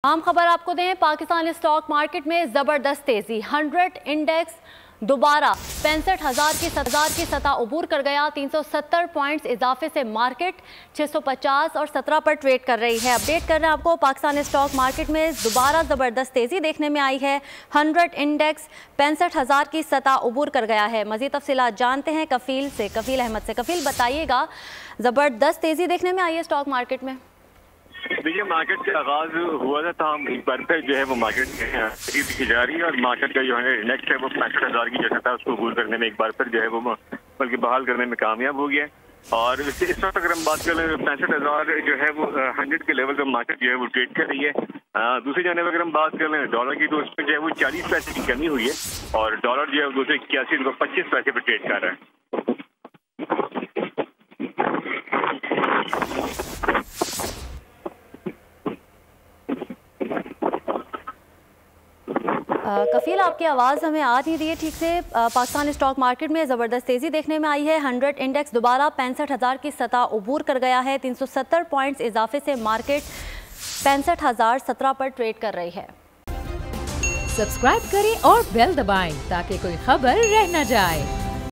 आम खबर आपको दें, पाकिस्तान स्टॉक मार्केट में जबरदस्त तेजी। 100 इंडेक्स दोबारा 65,000 की सतह उबूर कर गया। 370 पॉइंट्स इजाफे से मार्केट 650 और 17 पर ट्रेड कर रही है। अपडेट कर रहे हैं आपको, पाकिस्तान स्टॉक मार्केट में दोबारा जबरदस्त तेजी देखने में आई है। 100 इंडेक्स 65,000 की सतह उबूर कर गया है। मजीद तफसीलात जानते हैं कफील अहमद से। कफील, बताइएगा, जबरदस्त तेजी देखने में आई है स्टॉक मार्केट में। देखिए, मार्केट का आगाज हुआ था, हम एक बार फिर जो है वो मार्केट की जा रही है और मार्केट का जो है इंडेक्स है वो 65,000 की जैसा था उसको अबूर करने में एक बार फिर जो है वो बल्कि बहाल करने में कामयाब हो गया। और इस वक्त अगर हम बात करें 65,000 जो है वो 100 के लेवल पर मार्केट जो है वो ट्रेड कर रही है। दूसरी जानब अगर हम बात करें डॉलर की, तो उसमें जो है वो 40 पैसे की कमी हुई है और डॉलर जो है 281.25 पैसे पर ट्रेड कर रहा है। कफील, आपकी आवाज़ हमें आ नहीं रही है ठीक से। पाकिस्तान स्टॉक मार्केट में ज़बरदस्त तेज़ी देखने में आई है। 100 इंडेक्स दोबारा 65,000 की सतह उबूर कर गया है। 370 पॉइंट्स इजाफे से मार्केट 65,017 पर ट्रेड कर रही है। सब्सक्राइब करें और बेल दबाएं ताकि कोई खबर रह न जाए।